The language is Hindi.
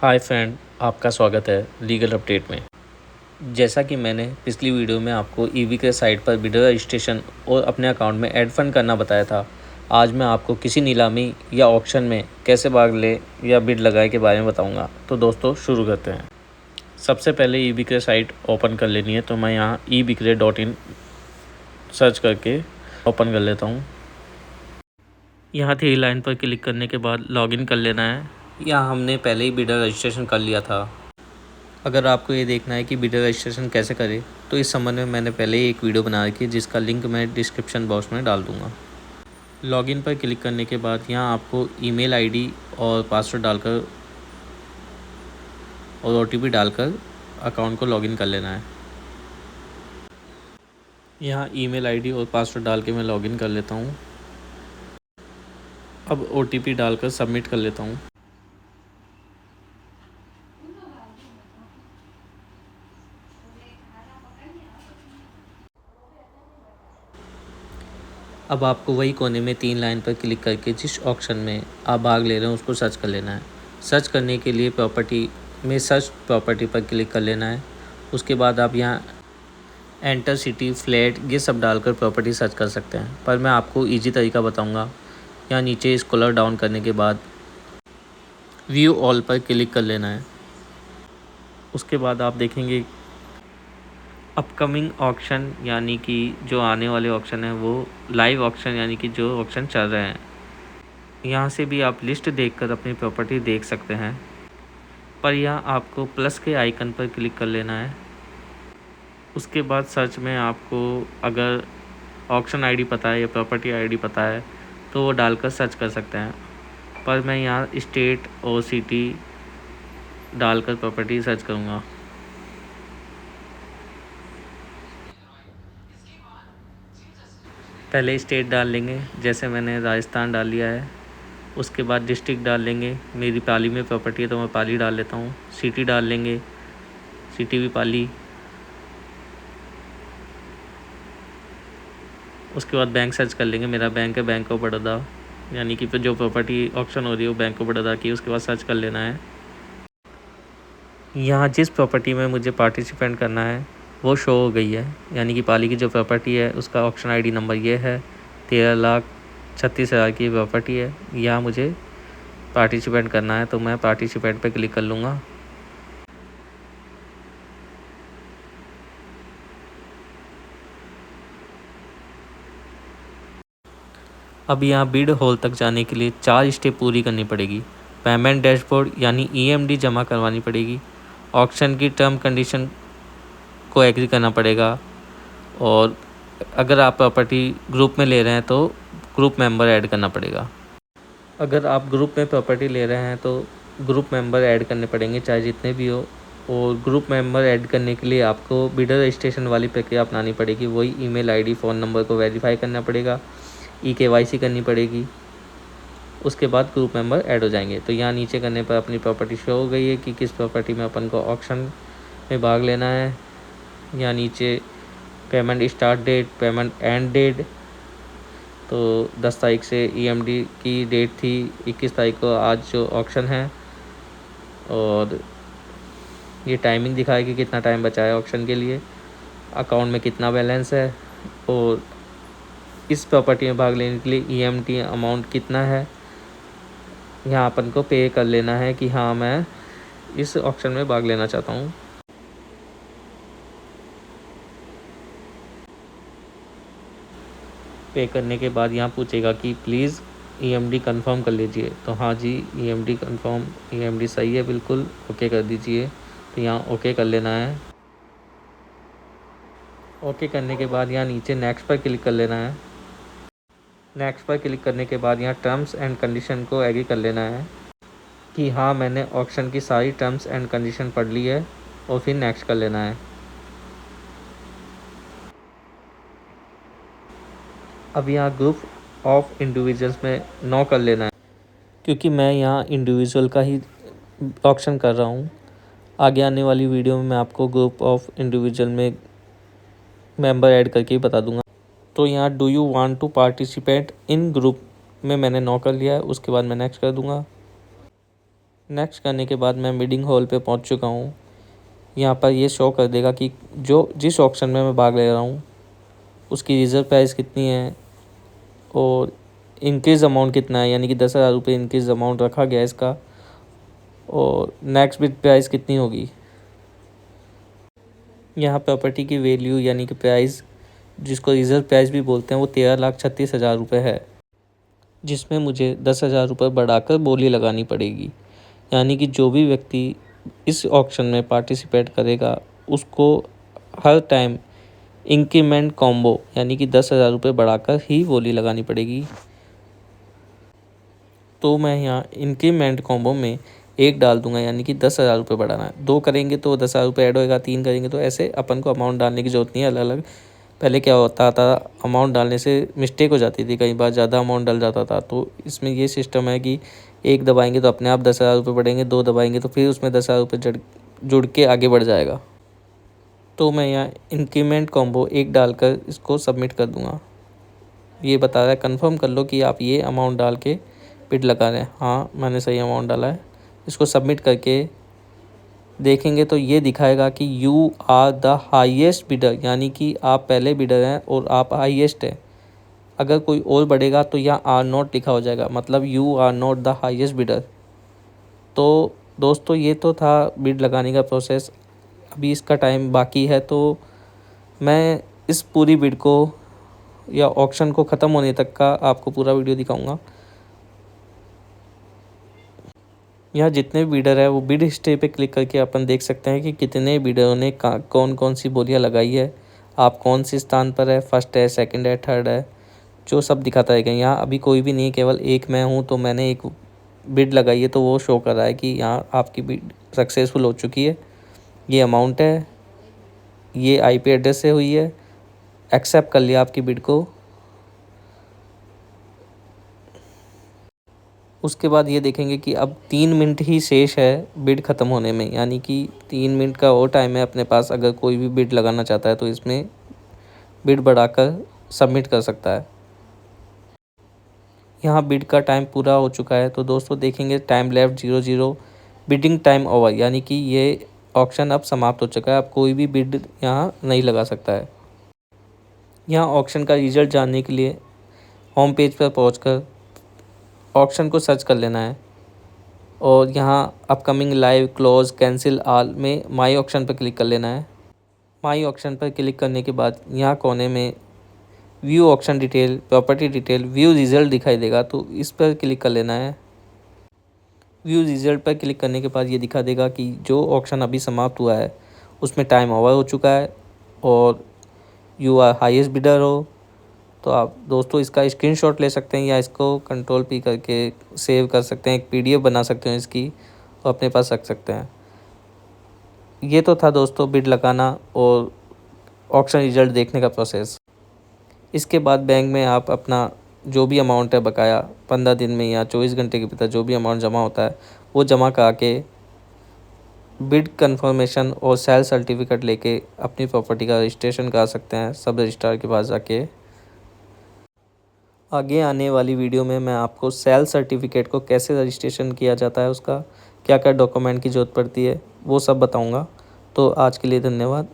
हाय फ्रेंड, आपका स्वागत है लीगल अपडेट में। जैसा कि मैंने पिछली वीडियो में आपको ईवी के साइट पर बिडर रजिस्ट्रेशन और अपने अकाउंट में ऐड फंड करना बताया था। आज मैं आपको किसी नीलामी या ऑक्शन में कैसे भाग ले या बिड लगाए के बारे में बताऊंगा। तो दोस्तों शुरू करते हैं। सबसे पहले ईवी के साइट ओपन कर लेनी है, तो मैं यहाँ eBikrate.in सर्च करके ओपन कर लेता हूँ। यहाँ थ्री लाइन पर क्लिक करने के बाद लॉगिन कर लेना है। यहाँ हमने पहले ही बिडर रजिस्ट्रेशन कर लिया था। अगर आपको ये देखना है कि बिडर रजिस्ट्रेशन कैसे करें, तो इस संबंध में मैंने पहले ही एक वीडियो बना रखी है, जिसका लिंक मैं डिस्क्रिप्शन बॉक्स में डाल दूँगा। लॉगिन पर क्लिक करने के बाद यहाँ आपको ईमेल आईडी और पासवर्ड डालकर और ओटीपी डालकर अकाउंट को लॉगिन कर लेना है। यहाँ ईमेल आईडी और पासवर्ड डाल के मैं लॉगिन कर लेता हूँ। अब ओटीपी डालकर सबमिट कर लेता हूँ। अब आपको वही कोने में 3 लाइन पर क्लिक करके जिस ऑक्शन में आप भाग ले रहे हैं उसको सर्च कर लेना है। सर्च करने के लिए प्रॉपर्टी में सर्च प्रॉपर्टी पर क्लिक कर लेना है। उसके बाद आप यहाँ एंटर सिटी, फ्लैट ये सब डालकर प्रॉपर्टी सर्च कर सकते हैं, पर मैं आपको इजी तरीका बताऊंगा। यहाँ नीचे स्क्रॉल डाउन करने के बाद व्यू ऑल पर क्लिक कर लेना है। उसके बाद आप देखेंगे अपकमिंग ऑक्शन, यानी कि जो आने वाले ऑक्शन हैं वो लाइव ऑक्शन, यानी कि जो ऑक्शन चल रहे हैं। यहाँ से भी आप लिस्ट देखकर अपनी प्रॉपर्टी देख सकते हैं, पर यहाँ आपको प्लस के आइकन पर क्लिक कर लेना है। उसके बाद सर्च में आपको अगर ऑक्शन आईडी पता है या प्रॉपर्टी आईडी पता है तो वो डालकर सर्च कर सकते हैं, पर मैं यहाँ स्टेट और सिटी डालकर प्रॉपर्टी सर्च करूँगा। पहले स्टेट डाल लेंगे, जैसे मैंने राजस्थान डाल लिया है। उसके बाद डिस्ट्रिक्ट डाल लेंगे, मेरी पाली में प्रॉपर्टी है तो मैं पाली डाल लेता हूँ। सिटी डाल लेंगे, सिटी भी पाली। उसके बाद बैंक सर्च कर लेंगे, मेरा बैंक है बैंक ऑफ बड़ौदा, यानी कि जो प्रॉपर्टी ऑक्शन हो रही है वो बैंक ऑफ बड़ौदा की। उसके बाद सर्च कर लेना है। यहाँ जिस प्रॉपर्टी में मुझे पार्टिसिपेंट करना है वो शो हो गई है, यानी कि पाली की जो प्रॉपर्टी है उसका ऑक्शन आईडी नंबर ये है। 13,36,000 की प्रॉपर्टी है। यहाँ मुझे पार्टिसिपेंट करना है तो मैं पार्टिसिपेंट पे क्लिक कर लूँगा। अब यहाँ बिड हॉल तक जाने के लिए 4 स्टेप पूरी करनी पड़ेगी। पेमेंट डैशबोर्ड यानी ईएमडी जमा करवानी पड़ेगी। ऑक्शन की टर्म कंडीशन को एग्री करना पड़ेगा, और अगर आप प्रॉपर्टी ग्रुप में ले रहे हैं तो ग्रुप मेंबर ऐड करना पड़ेगा। अगर आप ग्रुप में प्रॉपर्टी ले रहे हैं तो ग्रुप मेंबर ऐड करने पड़ेंगे, चाहे जितने भी हो। और ग्रुप मेंबर ऐड करने के लिए आपको बिडर रजिस्ट्रेशन वाली प्रक्रिया अपनानी पड़ेगी। वही ईमेल आईडी, फ़ोन नंबर को वेरीफाई करना पड़ेगा, KYC करनी पड़ेगी। उसके बाद ग्रुप मेंबर ऐड हो जाएंगे। तो यहाँ नीचे करने पर अपनी प्रॉपर्टी शो हो गई है कि किस प्रॉपर्टी में अपन को ऑक्शन में भाग लेना है। यहाँ नीचे payment start date, payment end date, तो 10 तारीख से EMD की डेट थी, 21 तारीख को आज जो ऑक्शन है। और ये टाइमिंग दिखाएगी कि कितना टाइम बचा है ऑक्शन के लिए, अकाउंट में कितना बैलेंस है, और इस प्रॉपर्टी में भाग लेने के लिए EMT अमाउंट कितना है। यहाँ अपन को पे कर लेना है कि हाँ मैं इस ऑक्शन में भाग लेना चाहता हूँ। पे करने के बाद यहाँ पूछेगा कि प्लीज़ EMD कंफर्म कर लीजिए। तो हाँ जी, EMD कंफर्म, EMD सही है, बिल्कुल ओके कर दीजिए। तो यहाँ ओके कर लेना है। ओके करने के बाद यहाँ नीचे नेक्स्ट पर क्लिक कर लेना है। नेक्स्ट पर क्लिक करने के बाद यहाँ टर्म्स एंड कंडीशन को एग्री कर लेना है कि हाँ मैंने ऑक्शन की सारी टर्म्स एंड कंडीशन पढ़ ली है, और फिर नेक्स्ट कर लेना है। अब यहाँ ग्रुप ऑफ इंडिविजुअल्स में नो कर लेना है, क्योंकि मैं यहाँ इंडिविजुअल का ही ऑक्शन कर रहा हूँ। आगे आने वाली वीडियो में मैं आपको ग्रुप ऑफ इंडिविजुअल में मेंबर ऐड करके ही बता दूंगा। तो यहाँ do you want to participate in group में मैंने नो कर लिया है। उसके बाद मैं नेक्स्ट कर दूंगा। नेक्स्ट करने के बाद मैं बिडिंग हॉल पे पहुंच चुका हूं। यहाँ पर ये शो कर देगा कि जो जिस ऑक्शन में मैं भाग ले रहा हूँ उसकी रिज़र्व प्राइस कितनी है और इंक्रीज़ अमाउंट कितना है, यानी कि 10,000 रुपये इंक्रीज़ अमाउंट रखा गया है इसका, और नेक्स्ट बिड प्राइस कितनी होगी। यहाँ प्रॉपर्टी की वैल्यू यानी कि प्राइस, जिसको रिज़र्व प्राइस भी बोलते हैं, वो 13,36,000 रुपये है, जिसमें मुझे 10,000 रुपये बढ़ाकर बोली लगानी पड़ेगी। यानी कि जो भी व्यक्ति इस ऑक्शन में पार्टिसिपेट करेगा उसको हर टाइम इंक्रीमेंट कॉम्बो यानी कि 10,000 रुपये बढ़ाकर ही बोली लगानी पड़ेगी। तो मैं यहाँ इंक्रीमेंट कॉम्बो में 1 डाल दूंगा, यानी कि 10,000 रुपये बढ़ाना है। 2 करेंगे तो 10,000 रुपये ऐड होएगा, 3 करेंगे तो ऐसे अपन को अमाउंट डालने की ज़रूरत नहीं है अलग अलग। पहले क्या होता था, अमाउंट डालने से मिस्टेक हो जाती थी, कई बार ज़्यादा अमाउंट डल जाता था। तो इसमें ये सिस्टम है कि 1 दबाएंगे तो अपने आप 10,000 रुपये बढ़ेंगे, 2 दबाएंगे तो फिर उसमें 10,000 रुपये जुड़ के आगे बढ़ जाएगा। तो मैं यहाँ इंक्रीमेंट कॉम्बो 1 डालकर इसको सबमिट कर दूँगा। ये बता रहा है कंफर्म कर लो कि आप ये अमाउंट डाल के बिड लगा रहे हैं। हाँ, मैंने सही अमाउंट डाला है। इसको सबमिट करके देखेंगे तो ये दिखाएगा कि you are the highest bidder, यानी कि आप पहले बिडर हैं और आप हाईएस्ट हैं। अगर कोई और बढ़ेगा तो यहाँ आर नॉट लिखा हो जाएगा, मतलब you are not the highest bidder. तो दोस्तों ये तो था बिड लगाने का प्रोसेस। अभी इसका टाइम बाकी है, तो मैं इस पूरी बिड को या ऑक्शन को ख़त्म होने तक का आपको पूरा वीडियो दिखाऊंगा। यहाँ जितने बिडर है वो बिड हिस्ट्री पे क्लिक करके अपन देख सकते हैं कि कितने बिडरों ने कौन कौन सी बोलियाँ लगाई है, आप कौन सी स्थान पर है, फर्स्ट है, सेकंड है, थर्ड है, जो सब दिखाता है। यहाँ अभी कोई भी नहीं, केवल एक मैं हूँ, तो मैंने एक बिड लगाई है तो वो शो कर रहा है कि यहाँ आपकी बिड सक्सेसफुल हो चुकी है। ये अमाउंट है, ये IP एड्रेस से हुई है, एक्सेप्ट कर लिया आपकी बिड को। उसके बाद ये देखेंगे कि अब 3 मिनट ही शेष है बिड ख़त्म होने में, यानी कि 3 मिनट का और टाइम है अपने पास। अगर कोई भी बिड लगाना चाहता है तो इसमें बिड बढ़ाकर सबमिट कर सकता है। यहाँ बिड का टाइम पूरा हो चुका है, तो दोस्तों देखेंगे time left 00, bidding time over, यानी कि ये ऑक्शन अब समाप्त हो चुका है। अब कोई भी बिड यहाँ नहीं लगा सकता है। यहाँ ऑक्शन का रिजल्ट जानने के लिए होम पेज पर पहुँचकर ऑक्शन को सर्च कर लेना है और यहाँ upcoming, live, close, cancel all में माई ऑक्शन पर क्लिक कर लेना है। माई ऑक्शन पर क्लिक करने के बाद यहाँ कोने में view auction detail, property detail, view result दिखाई देगा, तो इस पर क्लिक कर लेना है। व्यू रिजल्ट पर क्लिक करने के बाद ये दिखा देगा कि जो ऑक्शन अभी समाप्त हुआ है उसमें टाइम ओवर हो चुका है और यू आर हाईएस्ट बिडर हो। तो आप दोस्तों इसका स्क्रीनशॉट ले सकते हैं या इसको Ctrl+P करके सेव कर सकते हैं, एक PDF बना सकते हैं इसकी और अपने पास रख सकते हैं। ये तो था दोस्तों बिड लगाना और ऑक्शन रिजल्ट देखने का प्रोसेस। इसके बाद बैंक में आप अपना जो भी अमाउंट है बकाया 15 दिन में या 24 घंटे के भीतर जो भी अमाउंट जमा होता है वो जमा करा के बिड कंफर्मेशन और सेल सर्टिफिकेट लेके अपनी प्रॉपर्टी का रजिस्ट्रेशन करा सकते हैं सब रजिस्ट्रार के पास जाके। आगे आने वाली वीडियो में मैं आपको सेल सर्टिफिकेट को कैसे रजिस्ट्रेशन किया जाता है, उसका क्या क्या डॉक्यूमेंट की ज़रूरत पड़ती है, वो सब बताऊंगा। तो आज के लिए धन्यवाद।